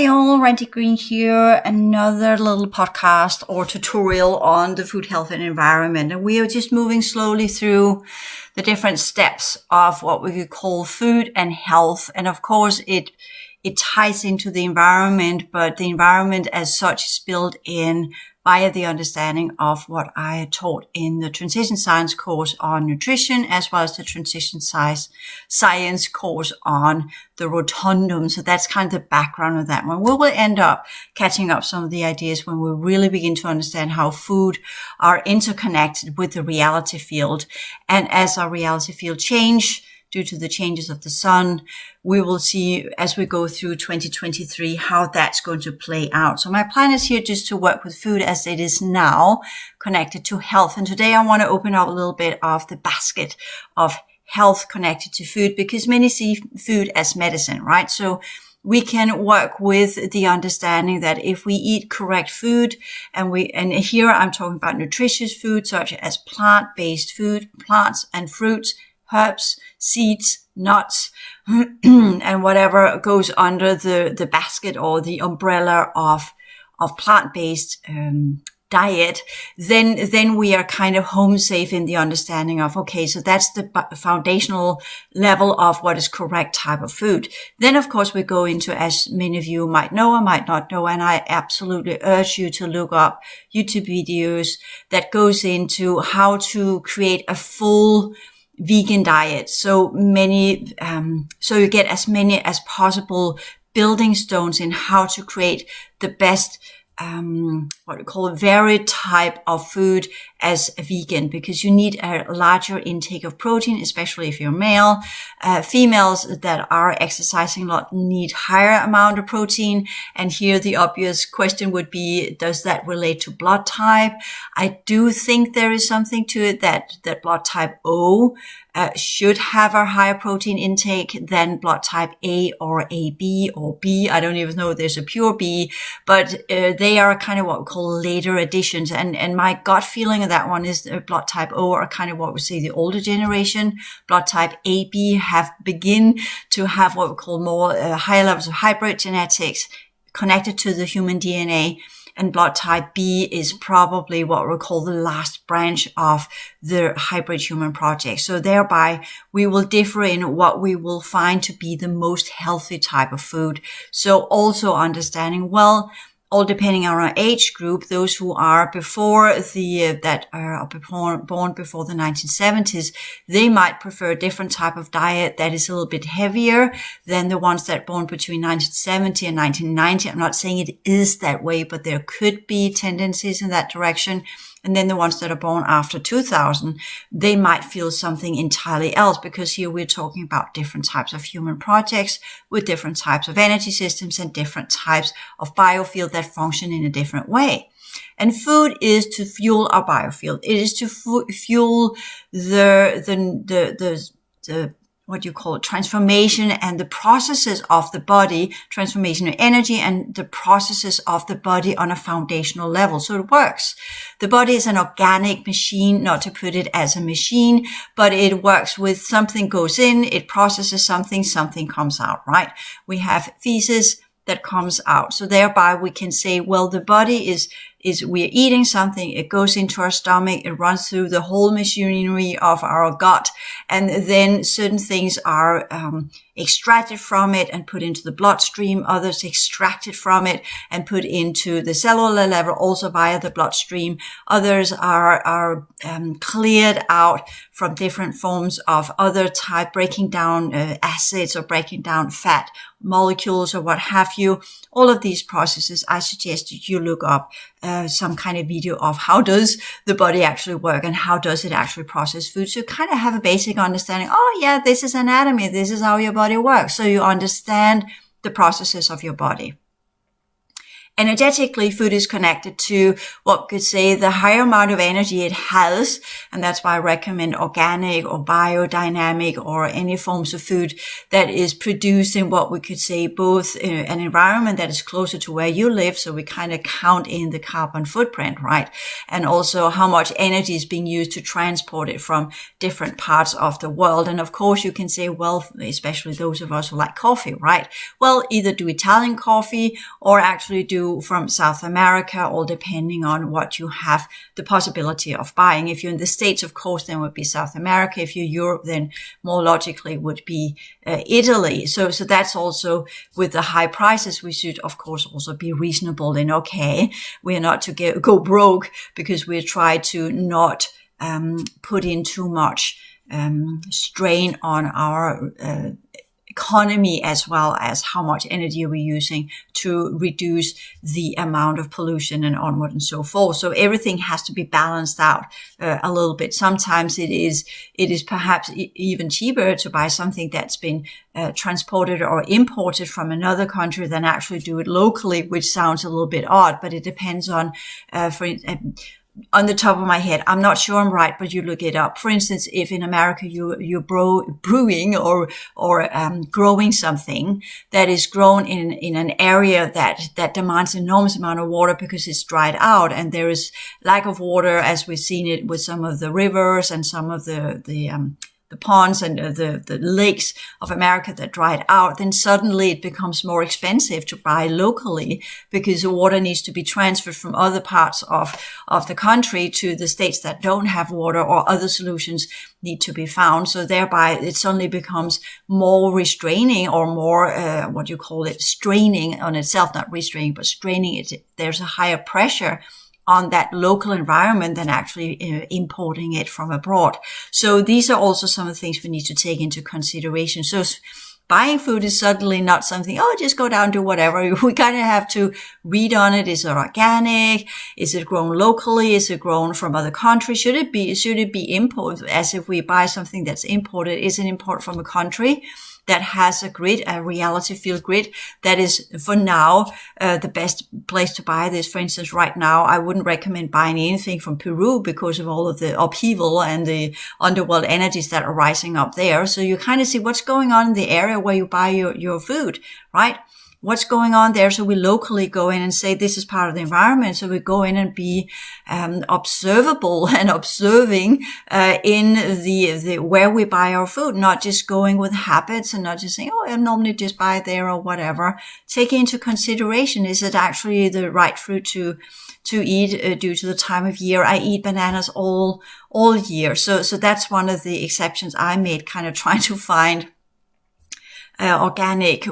Howdy all, Randi Green here, another little podcast or tutorial on the food, health and environment. And we are just moving slowly through the different steps of what we could call food and health. And of course, it ties into the environment, but the environment as such is built in via the understanding of what I taught in the transition science course on nutrition, as well as the transition science course on the rotundum. So that's kind of the background of that one. We will end up catching up some of the ideas when we really begin to understand how food are interconnected with the reality field. And as our reality field change, due to the changes of the sun, we will see as we go through 2023 how that's going to play out. So my plan is here just to work with food as it is now connected to health. And today I want to open up a little bit of the basket of health connected to food, because many see food as medicine, right? So we can work with the understanding that if we eat correct food, and here I'm talking about nutritious food such as plant-based food, plants and fruits, herbs, seeds, nuts, and whatever goes under the basket or the umbrella of plant-based diet, then we are kind of home safe in the understanding of, okay, so that's the foundational level of what is correct type of food. Then, of course, we go into, as many of you might know or might not know, and I absolutely urge you to look up YouTube videos that goes into how to create a full vegan diet. So you get as many as possible building stones in how to create the best what we call a varied type of food as a vegan, because you need a larger intake of protein, especially if you're male. Females that are exercising a lot need higher amount of protein. And here the obvious question would be, does that relate to blood type? I do think there is something to it that blood type O should have a higher protein intake than blood type A or AB or B. I don't even know if there's a pure B, but they are kind of what we call later additions. And my gut feeling of that one is blood type O are kind of what we say the older generation. Blood type AB begin to have what we call more higher levels of hybrid genetics connected to the human DNA. And blood type B is probably what we call the last branch of the hybrid human project. So thereby we will differ in what we will find to be the most healthy type of food. So also understanding, well, all depending on our age group, those who are born before the 1970s, they might prefer a different type of diet that is a little bit heavier than the ones that are born between 1970 and 1990. I'm not saying it is that way, but there could be tendencies in that direction. And then the ones that are born after 2000, they might feel something entirely else, because here we're talking about different types of human projects with different types of energy systems and different types of biofield that function in a different way. And food is to fuel our biofield. It is to fuel the what you call transformation and the processes of the body, transformation of energy and the processes of the body on a foundational level. So it works. The body is an organic machine, not to put it as a machine, but it works with something goes in, it processes something comes out, right? We have feces that comes out. So thereby we can say, well, the body is we're eating something, it goes into our stomach, it runs through the whole machinery of our gut, and then certain things are extracted from it and put into the bloodstream, others extracted from it and put into the cellular level, also via the bloodstream. Others are cleared out from different forms of other type, breaking down acids or breaking down fat molecules or what have you. All of these processes, I suggest that you look up some kind of video of how does the body actually work and how does it actually process food. So you kind of have a basic understanding. Oh yeah, this is anatomy. This is how your body works. So you understand the processes of your body. Energetically, food is connected to what we could say the higher amount of energy it has. And that's why I recommend organic or biodynamic or any forms of food that is produced in what we could say both an environment that is closer to where you live. So we kind of count in the carbon footprint, right? And also how much energy is being used to transport it from different parts of the world. And of course, you can say, well, especially those of us who like coffee, right? Well, either do Italian coffee or actually do from South America, or depending on what you have the possibility of buying. If you're in the States, of course, then would be South America. If you're Europe, then more logically would be Italy. So that's also with the high prices, we should, of course, also be reasonable in, okay, we're not to go broke because we try to not put in too much strain on our economy, as well as how much energy we're using to reduce the amount of pollution and onward and so forth. So everything has to be balanced out a little bit. Sometimes it is perhaps even cheaper to buy something that's been transported or imported from another country than actually do it locally, which sounds a little bit odd, but it depends on, on the top of my head, I'm not sure I'm right, but you look it up. For instance, if in America you're brewing or growing something that is grown in an area that demands enormous amount of water because it's dried out, and there is lack of water, as we've seen it with some of the rivers and some of the ponds and the lakes of America that dried out, then suddenly it becomes more expensive to buy locally because the water needs to be transferred from other parts of the country to the states that don't have water, or other solutions need to be found. So thereby it suddenly becomes more restraining, or more, straining on itself, not restraining, but straining it. There's a higher pressure on that local environment than actually importing it from abroad. So these are also some of the things we need to take into consideration. So buying food is suddenly not something, just go down, do whatever. We kind of have to read on it. Is it organic? Is it grown locally? Is it grown from other countries? Should it be imported? As if we buy something that's imported, is it imported from a country that has a reality field grid that is, for now, the best place to buy this? For instance, right now, I wouldn't recommend buying anything from Peru because of all of the upheaval and the underworld energies that are rising up there. So you kind of see what's going on in the area where you buy your food, right? What's going on there? So we locally go in and say this is part of the environment. So we go in and be observable and observing in the where we buy our food, not just going with habits and not just saying, I normally just buy there or whatever. Taking into consideration, is it actually the right fruit to eat due to the time of year? I eat bananas all year. So that's one of the exceptions I made, kind of trying to find organic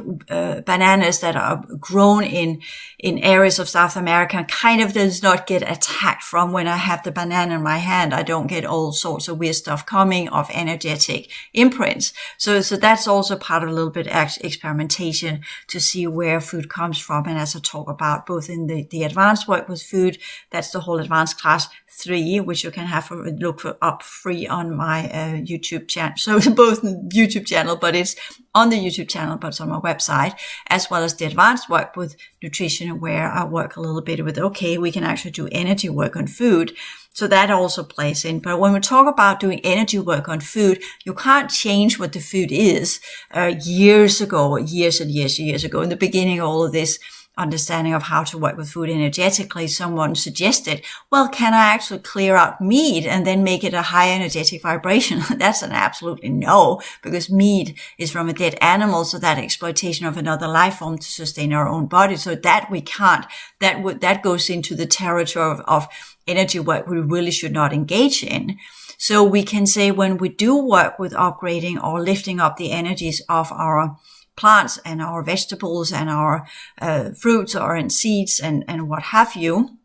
bananas that are grown in areas of South America, and kind of does not get attacked from when I have the banana in my hand. I don't get all sorts of weird stuff coming of energetic imprints. So that's also part of a little bit experimentation to see where food comes from. And as I talk about both in the advanced work with food, that's the whole advanced class 3, which you can have a look up free on my YouTube channel. So both YouTube channel, but it's on the YouTube channel, but it's on my website, as well as the advanced work with nutrition, where I work a little bit with, we can actually do energy work on food. So that also plays in. But when we talk about doing energy work on food, you can't change what the food is. Years ago, in the beginning of all of this understanding of how to work with food energetically, someone suggested, well, can I actually clear out meat and then make it a high energetic vibration? That's an absolutely no, because meat is from a dead animal, so that exploitation of another life form to sustain our own body. So that we can't. That goes into the territory of energy work we really should not engage in. So we can say when we do work with upgrading or lifting up the energies of our plants and our vegetables and our fruits or seeds and what have you,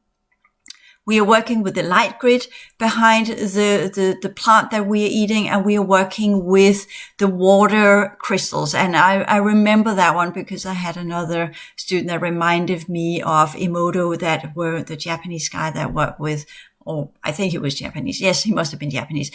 we are working with the light grid behind the plant that we are eating, and we are working with the water crystals. And I remember that one because I had another student that reminded me of Emoto, that were the Japanese guy that worked with or I think he was Japanese. Yes, he must have been Japanese.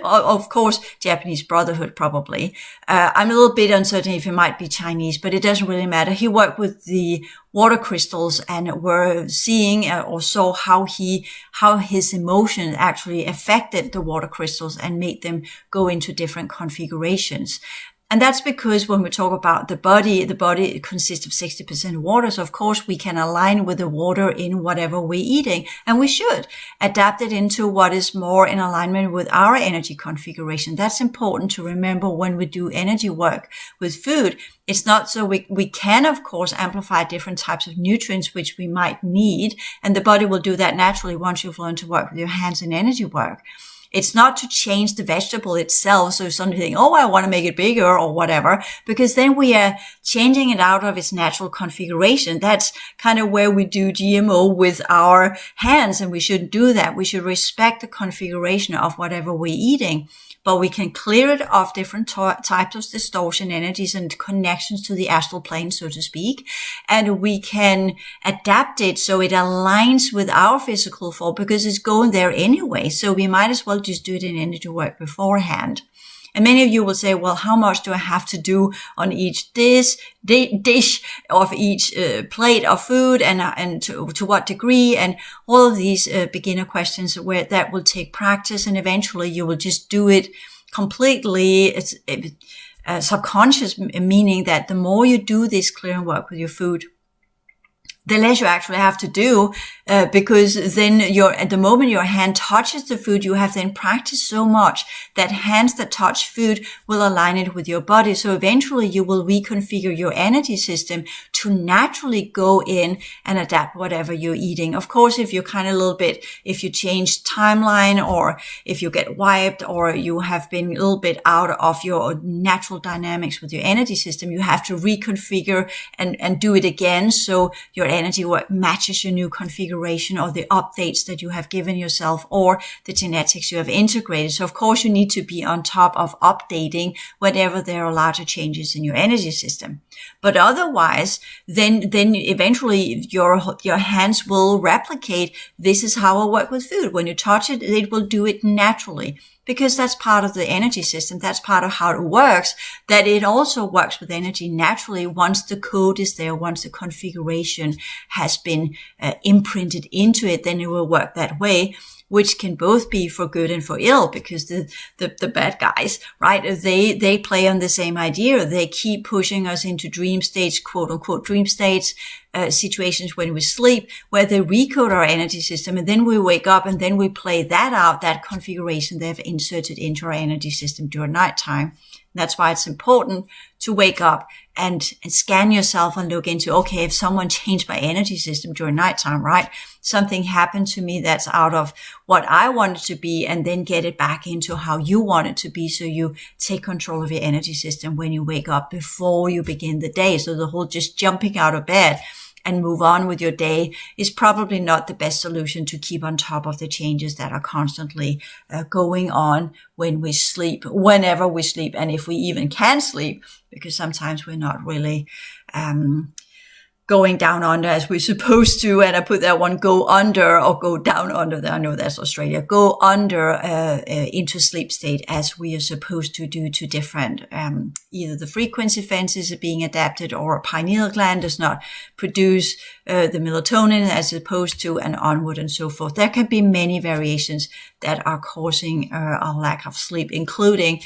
Of course, Japanese Brotherhood, probably. I'm a little bit uncertain if he might be Chinese, but it doesn't really matter. He worked with the water crystals and were seeing or saw how his emotions actually affected the water crystals and made them go into different configurations. And that's because when we talk about the body consists of 60% water. So of course we can align with the water in whatever we're eating, and we should adapt it into what is more in alignment with our energy configuration. That's important to remember when we do energy work with food. It's not so we can, of course, amplify different types of nutrients which we might need, and the body will do that naturally once you've learned to work with your hands in energy work. It's not to change the vegetable itself. So somebody think, oh, I want to make it bigger or whatever, because then we are changing it out of its natural configuration. That's kind of where we do GMO with our hands, and we shouldn't do that. We should respect the configuration of whatever we're eating, but we can clear it of different types of distortion energies and connections to the astral plane, so to speak. And we can adapt it so it aligns with our physical form, because it's going there anyway. So we might as well just do it in energy work beforehand. And many of you will say, well, how much do I have to do on each dish of each plate of food, and to what degree? And all of these beginner questions where that will take practice, and eventually you will just do it completely. It's subconscious, meaning that the more you do this clearing work with your food, the less you actually have to do, because then at the moment your hand touches the food, you have then practiced so much that hands that touch food will align it with your body. So eventually you will reconfigure your energy system to naturally go in and adapt whatever you're eating. Of course, if you're kind of a little bit, if you change timeline, or if you get wiped, or you have been a little bit out of your natural dynamics with your energy system, you have to reconfigure and do it again. So your energy work matches your new configuration, or the updates that you have given yourself, or the genetics you have integrated. So of course you need to be on top of updating whenever there are larger changes in your energy system. But otherwise, then eventually your hands will replicate, this is how I work with food. When you touch it, it will do it naturally, because that's part of the energy system. That's part of how it works, that it also works with energy naturally once the code is there, once the configuration has been imprinted into it, then it will work that way, which can both be for good and for ill, because the bad guys, right, they play on the same idea. They keep pushing us into dream states, quote unquote dream states, situations when we sleep, where they recode our energy system, and then we wake up, and then we play that out, that configuration they've inserted into our energy system during nighttime. And that's why it's important to wake up and scan yourself and look into, okay, if someone changed my energy system during nighttime, right? Something happened to me that's out of what I want it to be, and then get it back into how you want it to be. So you take control of your energy system when you wake up before you begin the day. So the whole just jumping out of bed and move on with your day is probably not the best solution to keep on top of the changes that are constantly going on when we sleep, whenever we sleep, and if we even can sleep, because sometimes we're not really going down under as we're supposed to. And I put that one, go under or go down under. I know that's Australia. Go under into sleep state as we are supposed to do to different, either the frequency fences are being adapted, or a pineal gland does not produce the melatonin as opposed to, and onward and so forth. There can be many variations that are causing a lack of sleep, including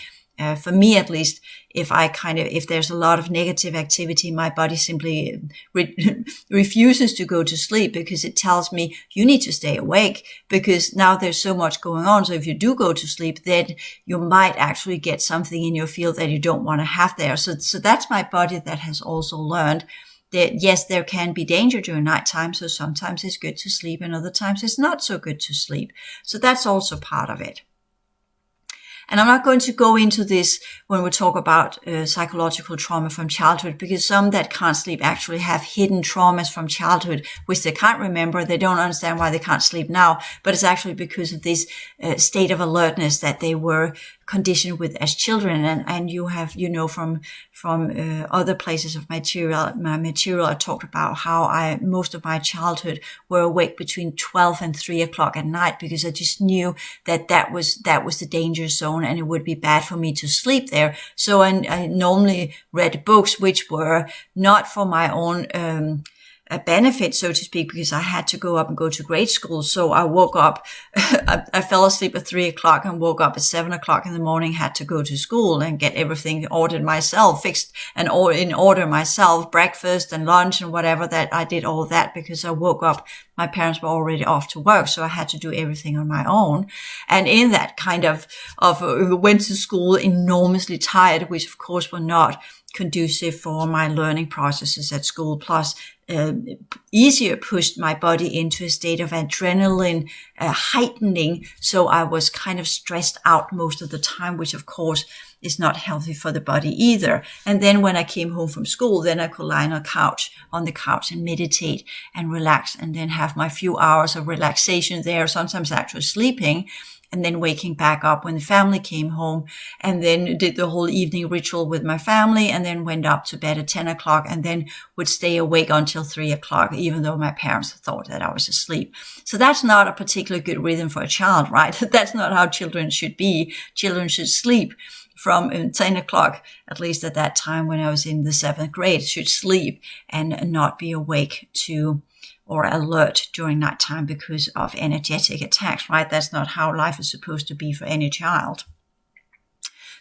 for me at least, if there's a lot of negative activity, my body simply refuses to go to sleep, because it tells me you need to stay awake, because now there's so much going on. So if you do go to sleep, then you might actually get something in your field that you don't want to have there. So that's my body that has also learned that yes, there can be danger during nighttime. So sometimes it's good to sleep, and other times it's not so good to sleep. So that's also part of it. And I'm not going to go into this when we talk about psychological trauma from childhood, because some that can't sleep actually have hidden traumas from childhood, which they can't remember. They don't understand why they can't sleep now, but it's actually because of this state of alertness that they were conditioned with as children. And you have, from other places of my material, I talked about how most of my childhood were awake between 12 and 3 o'clock at night, because I just knew that was the danger zone and it would be bad for me to sleep there. So I normally read books which were not for my own a benefit, so to speak, because I had to go up and go to grade school. So I woke up, I fell asleep at 3 o'clock and woke up at 7 o'clock in the morning, had to go to school and get everything ordered myself, fixed and in order myself, breakfast and lunch and whatever. That I did all that because I woke up, my parents were already off to work. So I had to do everything on my own. And in that kind of went to school enormously tired, which of course were not conducive for my learning processes at school, plus easier pushed my body into a state of adrenaline heightening. So I was kind of stressed out most of the time, which of course is not healthy for the body either. And then when I came home from school, then I could lie on the couch and meditate and relax, and then have my few hours of relaxation there, sometimes actually sleeping, and then waking back up when the family came home, and then did the whole evening ritual with my family, and then went up to bed at 10 o'clock, and then would stay awake until 3 o'clock, even though my parents thought that I was asleep. So that's not a particularly good rhythm for a child, right? That's not how children should be. Children should sleep from 10 o'clock, at least at that time when I was in the 7th grade, should sleep and not be awake or alert during nighttime because of energetic attacks, right? That's not how life is supposed to be for any child.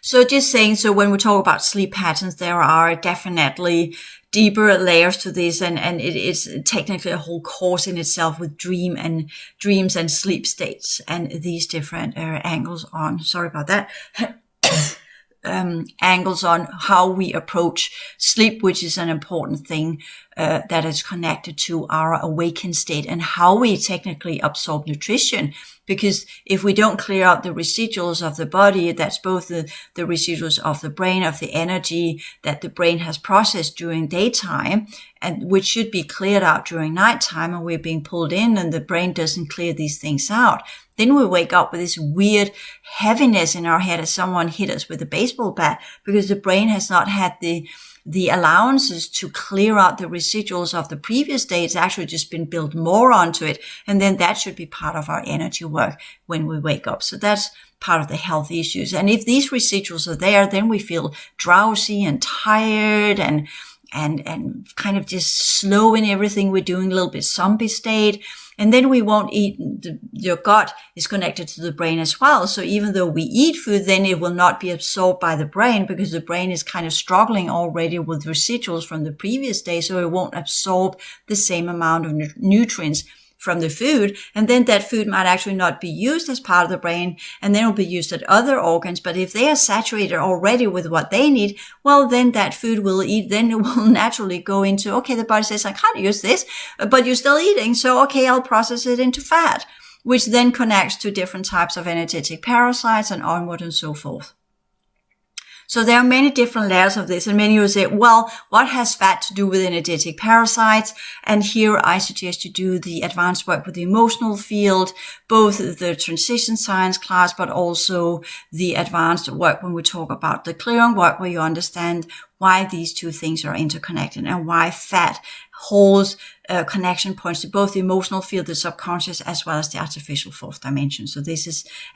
So just saying, so when we talk about sleep patterns, there are definitely deeper layers to this, and it is technically a whole course in itself with dreams and sleep states and these different angles on, sorry about that, angles on how we approach sleep, which is an important thing that is connected to our awakened state and how we technically absorb nutrition. Because if we don't clear out the residuals of the body, that's both the residuals of the brain, of the energy that the brain has processed during daytime, and which should be cleared out during nighttime, and we're being pulled in and the brain doesn't clear these things out. Then we wake up with this weird heaviness in our head as someone hit us with a baseball bat, because the brain has not had the allowances to clear out the residuals of the previous day. It's actually just been built more onto it. And then that should be part of our energy work when we wake up. So that's part of the health issues. And if these residuals are there, then we feel drowsy and tired and kind of just slow in everything we're doing, a little bit zombie state. And then we won't eat. Your gut is connected to the brain as well. So even though we eat food, then it will not be absorbed by the brain, because the brain is kind of struggling already with residuals from the previous day. So it won't absorb the same amount of nutrients from the food. And then that food might actually not be used as part of the brain, and then it'll be used at other organs. But if they are saturated already with what they need, well, then that food then it will naturally go into, okay, the body says, I can't use this, but you're still eating. So, okay, I'll process it into fat, which then connects to different types of energetic parasites and onward and so forth. So there are many different layers of this, and many will say, well, what has fat to do with energetic parasites? And here I suggest you do the advanced work with the emotional field, both the transition science class, but also the advanced work when we talk about the clearing work, where you understand why these two things are interconnected and why fat holds connection points to both the emotional field, the subconscious, as well as the artificial fourth dimension. So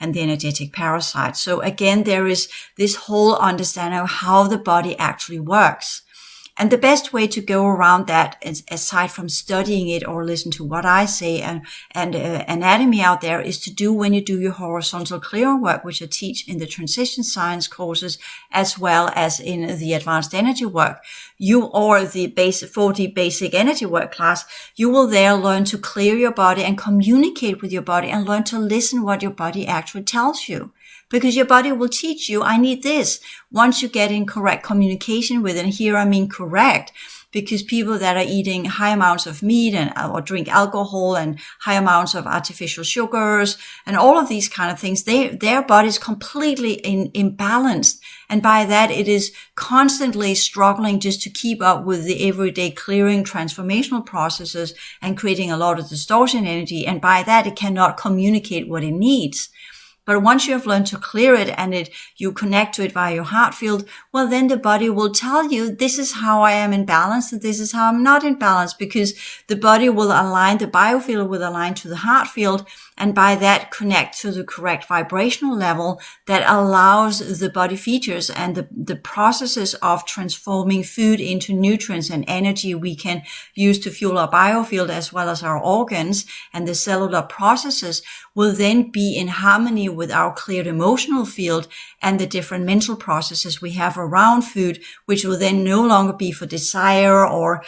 and the energetic parasite. So again, there is this whole understanding of how the body actually works. And the best way to go around that, aside from studying it or listen to what I say and anatomy out there, is to do when you do your horizontal clearing work, which I teach in the transition science courses, as well as in the advanced energy work. Or the 4D basic energy work class, you will there learn to clear your body and communicate with your body and learn to listen what your body actually tells you. Because your body will teach you, I need this. Once you get in correct communication with it, and here I mean correct, because people that are eating high amounts of meat or drink alcohol and high amounts of artificial sugars and all of these kind of things, their body is completely imbalanced. And by that, it is constantly struggling just to keep up with the everyday clearing transformational processes and creating a lot of distortion energy. And by that, it cannot communicate what it needs. But once you have learned to clear it and you connect to it via your heart field, well, then the body will tell you, this is how I am in balance and this is how I'm not in balance, because the body will align, the biofield will align to the heart field, and by that connect to the correct vibrational level that allows the body features and the processes of transforming food into nutrients and energy we can use to fuel our biofield as well as our organs, and the cellular processes will then be in harmony with our cleared emotional field and the different mental processes we have around food, which will then no longer be for desire or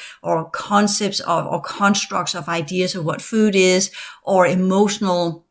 concepts of or constructs of ideas of what food is, or emotional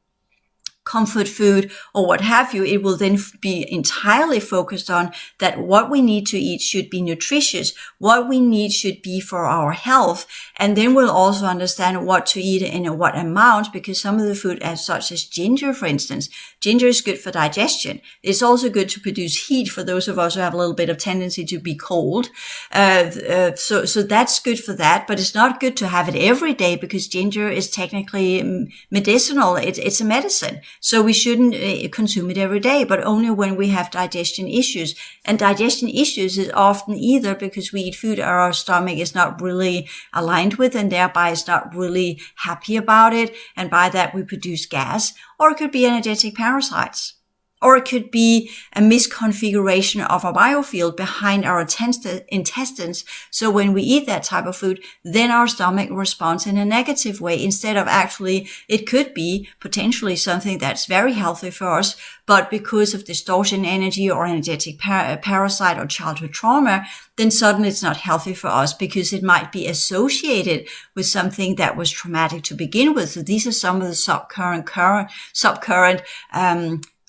comfort food or what have you. It will then be entirely focused on that what we need to eat should be nutritious, what we need should be for our health, and then we'll also understand what to eat in what amount, because some of the food such as ginger, for instance, ginger is good for digestion. It's also good to produce heat for those of us who have a little bit of tendency to be cold. So that's good for that, but it's not good to have it every day because ginger is technically medicinal. It's a medicine. So we shouldn't consume it every day, but only when we have digestion issues. And digestion issues is often either because we eat food our stomach is not really aligned with and thereby is not really happy about it. And by that we produce gas, or it could be energetic parasites. Or it could be a misconfiguration of our biofield behind our intestines. So when we eat that type of food, then our stomach responds in a negative way instead of actually, it could be potentially something that's very healthy for us, but because of distortion energy or energetic parasite or childhood trauma, then suddenly it's not healthy for us because it might be associated with something that was traumatic to begin with. So these are some of the subcurrent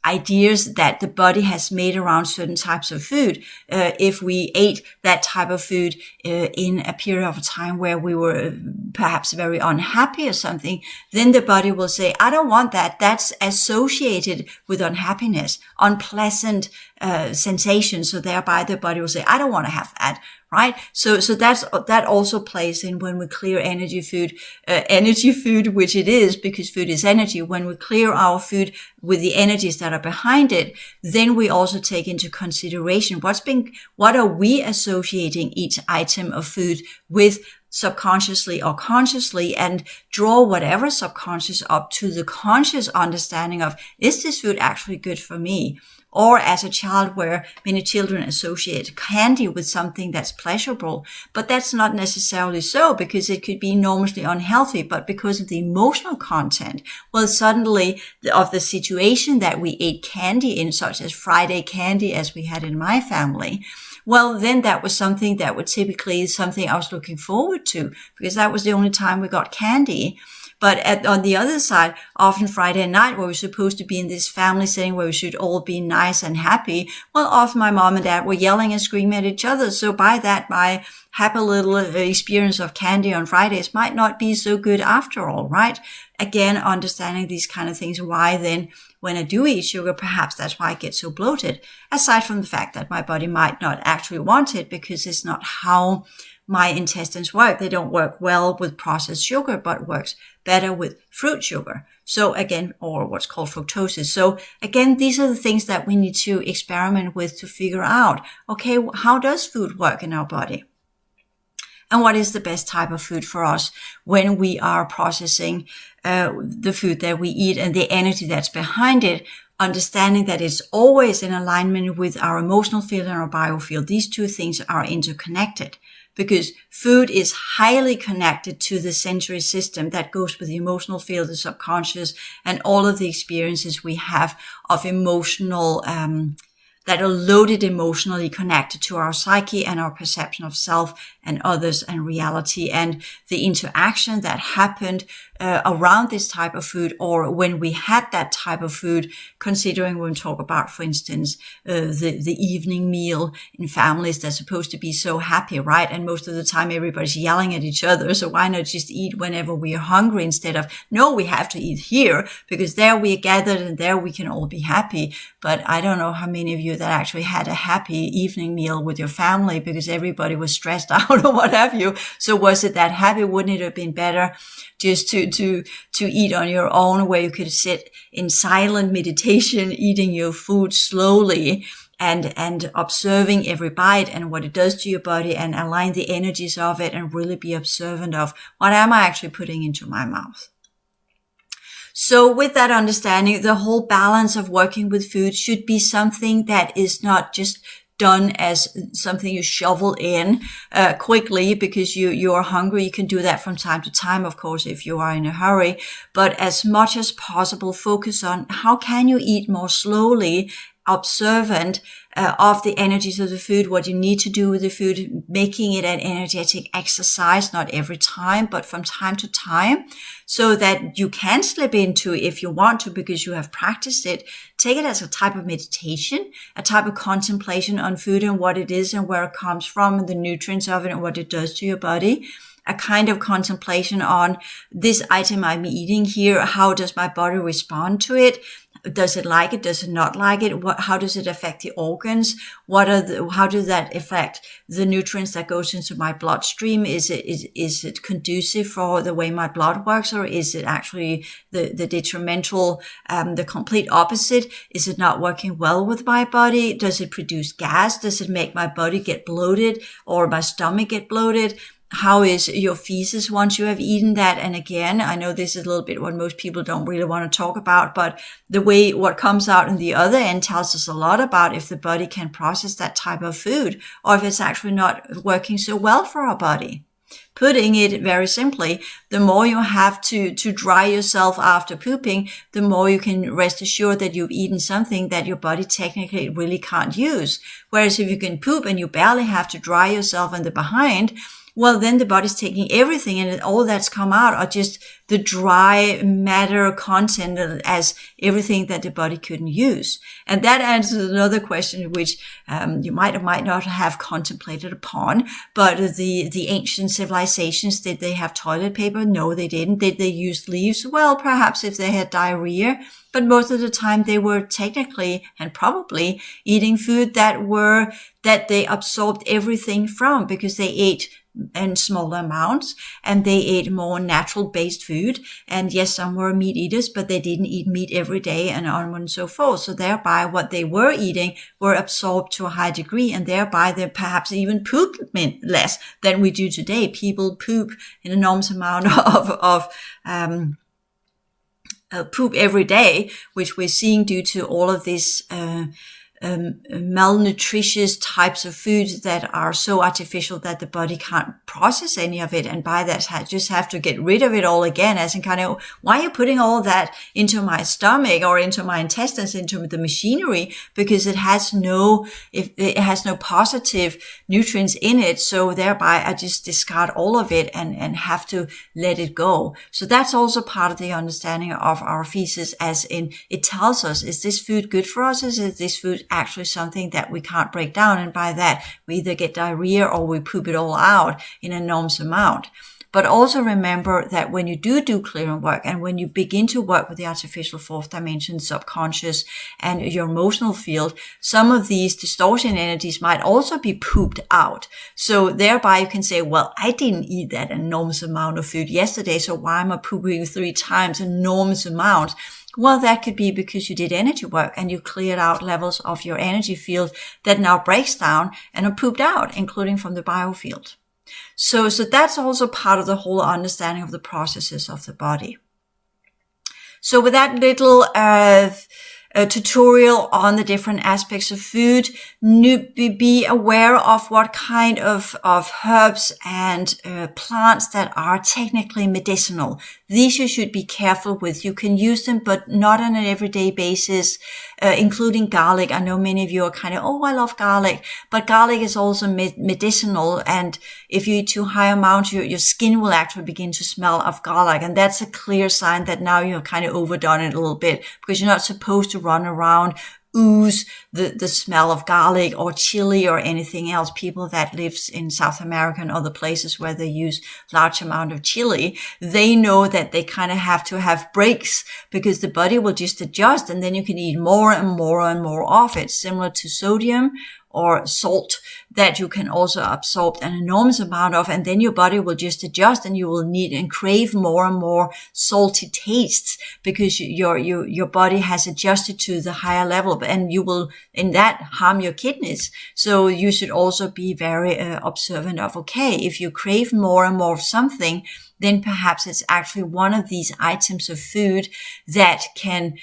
ideas that the body has made around certain types of food. If we ate that type of food in a period of time where we were perhaps very unhappy or something, then the body will say, I don't want that. That's associated with unhappiness, unpleasant sensations. So thereby the body will say, I don't want to have that. Right? So that also plays in when we clear energy food, which it is because food is energy. When we clear our food with the energies that are behind it, then we also take into consideration what are we associating each item of food with subconsciously or consciously, and draw whatever subconscious up to the conscious understanding of, is this food actually good for me? Or as a child, where many children associate candy with something that's pleasurable, but that's not necessarily so because it could be enormously unhealthy, but because of the emotional content, well, suddenly of the situation that we ate candy in, such as Friday candy as we had in my family, well, then that was something that would typically something I was looking forward to because that was the only time we got candy. But on the other side, often Friday night, where we're supposed to be in this family setting where we should all be nice and happy, well, often my mom and dad were yelling and screaming at each other. So by that, my happy little experience of candy on Fridays might not be so good after all, right? Again, understanding these kind of things, why then when I do eat sugar, perhaps that's why I get so bloated, aside from the fact that my body might not actually want it because it's not how my intestines work. They don't work well with processed sugar, but works better with fruit sugar. So again, or what's called fructosis. So again, these are the things that we need to experiment with to figure out, okay, how does food work in our body? And what is the best type of food for us when we are processing the food that we eat and the energy that's behind it, understanding that it's always in alignment with our emotional field and our biofield. These two things are interconnected, because food is highly connected to the sensory system that goes with the emotional field, the subconscious, and all of the experiences we have of emotional, that are loaded emotionally connected to our psyche and our perception of self and others and reality, and the interaction that happened around this type of food, or when we had that type of food, considering when we talk about, for instance, the evening meal in families that's supposed to be so happy, right? And most of the time everybody's yelling at each other. So why not just eat whenever we are hungry instead of, no, we have to eat here because there we are gathered and there we can all be happy. But I don't know how many of you you that actually had a happy evening meal with your family because everybody was stressed out or what have you. So was it that happy? Wouldn't it have been better just to eat on your own, where you could sit in silent meditation, eating your food slowly and observing every bite and what it does to your body, and align the energies of it and really be observant of what am I actually putting into my mouth. So with that understanding, the whole balance of working with food should be something that is not just done as something you shovel in quickly because you're hungry. You can do that from time to time, of course, if you are in a hurry. But as much as possible, focus on how can you eat more slowly, observant of the energies of the food, what you need to do with the food, making it an energetic exercise, not every time, but from time to time, so that you can slip into, if you want to, because you have practiced it, take it as a type of meditation, a type of contemplation on food and what it is and where it comes from and the nutrients of it and what it does to your body. A kind of contemplation on this item I'm eating here. How does my body respond to it? Does it like it? Does it not like it? How does it affect the organs? How does that affect the nutrients that goes into my bloodstream? Is it conducive for the way my blood works, or is it actually the detrimental, the complete opposite? Is it not working well with my body? Does it produce gas? Does it make my body get bloated or my stomach get bloated? How is your feces once you have eaten that? And again, I know this is a little bit what most people don't really want to talk about, but the way what comes out in the other end tells us a lot about if the body can process that type of food or if it's actually not working so well for our body. Putting it very simply, the more you have to dry yourself after pooping, the more you can rest assured that you've eaten something that your body technically really can't use. Whereas if you can poop and you barely have to dry yourself in the behind, well, then the body's taking everything and all that's come out are just the dry matter content as everything that the body couldn't use. And that answers another question, which you might or might not have contemplated upon. But the ancient civilizations, did they have toilet paper? No, they didn't. Did they use leaves? Well, perhaps if they had diarrhea. But most of the time they were technically and probably eating food that they absorbed everything from because they ate in smaller amounts and they ate more natural based food. And yes, some were meat eaters, but they didn't eat meat every day and on and so forth. So thereby what they were eating were absorbed to a high degree, and thereby they perhaps even pooped less than we do today. People poop an enormous amount of poop every day, which we're seeing due to all of this malnutritious types of foods that are so artificial that the body can't process any of it. And by that, just have to get rid of it all again, as in kind of, why are you putting all that into my stomach or into my intestines, into the machinery? Because it has no positive nutrients in it. So thereby I just discard all of it and have to let it go. So that's also part of the understanding of our feces, as in it tells us, is this food good for us? Is this food actually something that we can't break down? And by that, we either get diarrhea or we poop it all out in an enormous amount. But also remember that when you do clearing work and when you begin to work with the artificial fourth dimension, subconscious, and your emotional field, some of these distortion energies might also be pooped out. So thereby you can say, well, I didn't eat that enormous amount of food yesterday, so why am I pooping 3 times enormous amount? Well, that could be because you did energy work and you cleared out levels of your energy field that now breaks down and are pooped out, including from the biofield. So that's also part of the whole understanding of the processes of the body. So with that little tutorial on the different aspects of food, be aware of what kind of herbs and plants that are technically medicinal. These you should be careful with. You can use them, but not on an everyday basis, including garlic. I know many of you are kind of, I love garlic, but garlic is also medicinal. And if you eat too high amounts, your skin will actually begin to smell of garlic. And that's a clear sign that now you've kind of overdone it a little bit, because you're not supposed to run around ooze the smell of garlic or chili or anything else. People that lives in South America and other places where they use large amount of chili, they know that they kind of have to have breaks because the body will just adjust, and then you can eat more and more and more of it, similar to sodium or salt that you can also absorb an enormous amount of, and then your body will just adjust and you will need and crave more and more salty tastes because your body has adjusted to the higher level, and you will in that harm your kidneys. So you should also be very observant of, okay, if you crave more and more of something, then perhaps it's actually one of these items of food that can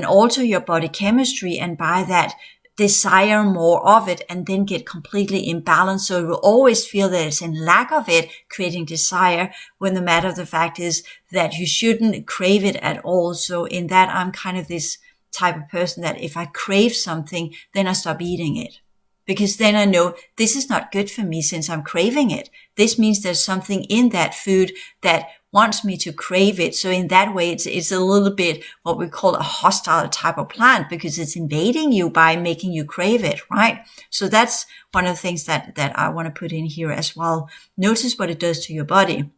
alter your body chemistry, and by that desire more of it and then get completely imbalanced. So you will always feel that it's in lack of it, creating desire, when the matter of the fact is that you shouldn't crave it at all. So in that, I'm kind of this type of person that if I crave something, then I stop eating it. Because then I know this is not good for me since I'm craving it. This means there's something in that food that wants me to crave it. So in that way, it's a little bit what we call a hostile type of plant, because it's invading you by making you crave it, right? So that's one of the things that I want to put in here as well. Notice what it does to your body.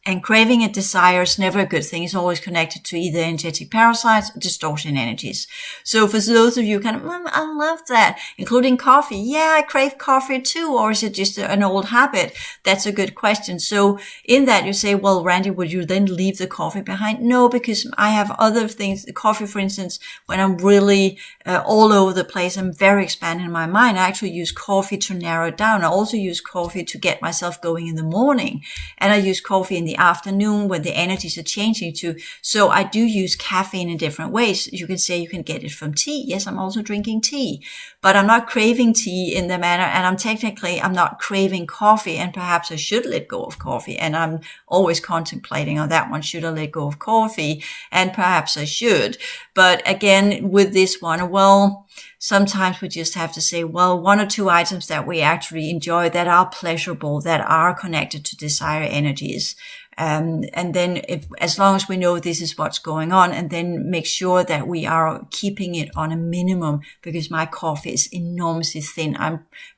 And craving and desire is never a good thing. It's always connected to either energetic parasites or distortion energies. So for those of you kind of, I love that, including coffee. Yeah, I crave coffee too. Or is it just an old habit? That's a good question. So in that you say, well, Randi, would you then leave the coffee behind? No, because I have other things. The coffee, for instance, when I'm really all over the place, I'm very expanded in my mind. I actually use coffee to narrow it down. I also use coffee to get myself going in the morning. And I use coffee in the afternoon when the energies are changing too. So I do use caffeine in different ways. You can say you can get it from tea. Yes, I'm also drinking tea, but I'm not craving tea in the manner, and I'm not craving coffee, and perhaps I should let go of coffee. And I'm always contemplating on that one. Should I let go of coffee? And perhaps I should. But again, with this one, well, sometimes we just have to say, well, one or two items that we actually enjoy, that are pleasurable, that are connected to desire energies. And then as long as we know this is what's going on, and then make sure that we are keeping it on a minimum, because my coffee is enormously thin.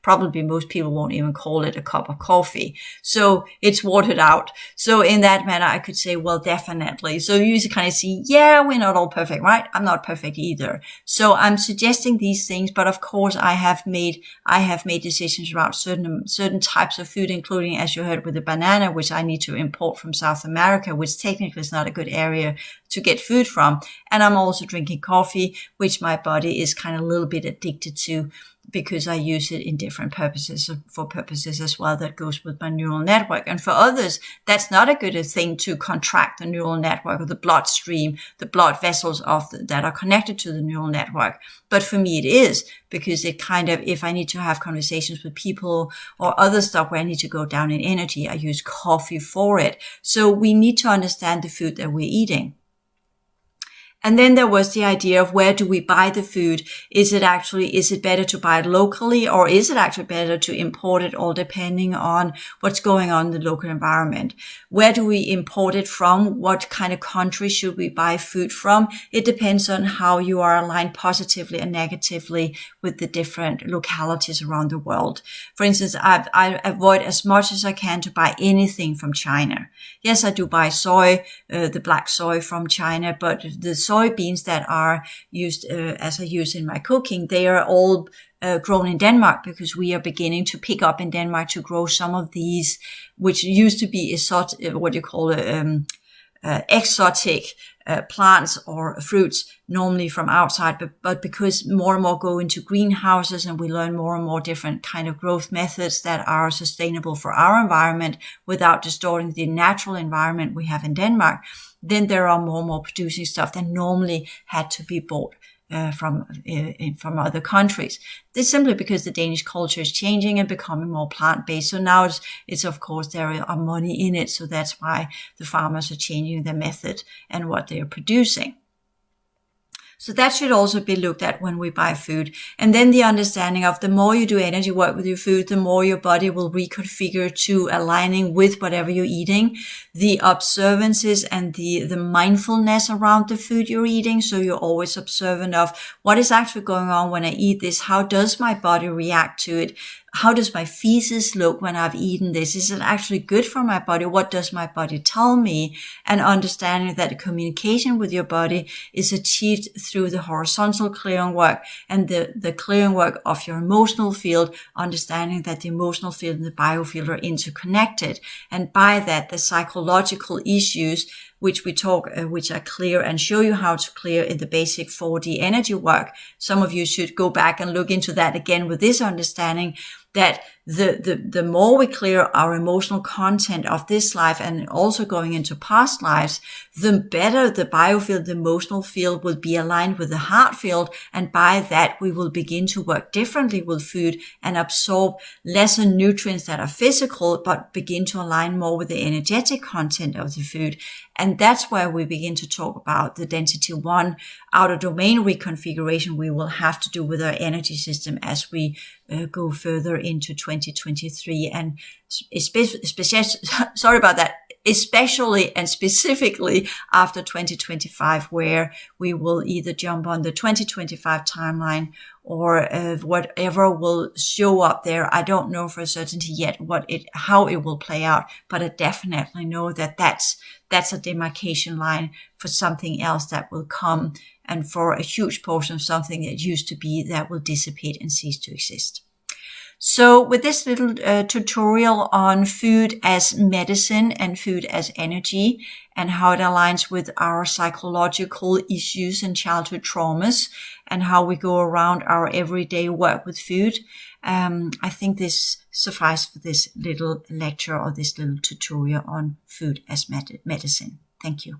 Most people won't even call it a cup of coffee. So it's watered out. So in that manner, I could say, well, definitely. So you kind of see, yeah, we're not all perfect, right? I'm not perfect either. So I'm suggesting these things, but of course I have made decisions around certain types of food, including, as you heard, with the banana, which I need to import from South America, which technically is not a good area to get food from. And I'm also drinking coffee, which my body is kind of a little bit addicted to, because I use it in different purposes, for purposes as well that goes with my neural network. And for others, that's not a good thing to contract the neural network or the bloodstream, the blood vessels that are connected to the neural network. But for me, it is, because it kind of, if I need to have conversations with people or other stuff where I need to go down in energy, I use coffee for it. So we need to understand the food that we're eating. And then there was the idea of, where do we buy the food? Is it better to buy it locally, or is it actually better to import it, all depending on what's going on in the local environment? Where do we import it from? What kind of country should we buy food from? It depends on how you are aligned positively and negatively with the different localities around the world. For instance, I avoid as much as I can to buy anything from China. Yes, I do buy soy, the black soy from China, but the soybeans that are used as I use in my cooking, they are all grown in Denmark, because we are beginning to pick up in Denmark to grow some of these, which used to be exotic plants or fruits, normally from outside, but because more and more go into greenhouses and we learn more and more different kind of growth methods that are sustainable for our environment without distorting the natural environment we have in Denmark, then there are more and more producing stuff that normally had to be bought from other countries. It's simply because the Danish culture is changing and becoming more plant-based. So now it's of course, there are money in it. So that's why the farmers are changing their method and what they are producing. So that should also be looked at when we buy food. And then the understanding of the more you do energy work with your food, the more your body will reconfigure to aligning with whatever you're eating, the observances and the mindfulness around the food you're eating. So you're always observant of what is actually going on when I eat this. How does my body react to it? How does my feces look when I've eaten this? Is it actually good for my body? What does my body tell me? And understanding that the communication with your body is achieved through the horizontal clearing work and the clearing work of your emotional field, understanding that the emotional field and the biofield are interconnected. And by that, the psychological issues which we talk, which are clear and show you how to clear in the basic 4D energy work. Some of you should go back and look into that again with this understanding that the more we clear our emotional content of this life and also going into past lives, the better the biofield, the emotional field will be aligned with the heart field. And by that, we will begin to work differently with food and absorb lesser nutrients that are physical, but begin to align more with the energetic content of the food. And that's where we begin to talk about the density 1 outer domain reconfiguration we will have to do with our energy system as we go further into 2023 and sorry about that, especially and specifically after 2025, where we will either jump on the 2025 timeline or whatever will show up there. I don't know for certainty yet how it will play out, but I definitely know that that's a demarcation line for something else that will come, and for a huge portion of something that used to be that will dissipate and cease to exist. So with this little tutorial on food as medicine and food as energy and how it aligns with our psychological issues and childhood traumas and how we go around our everyday work with food, I think this suffices for this little lecture or this little tutorial on food as medicine. Thank you.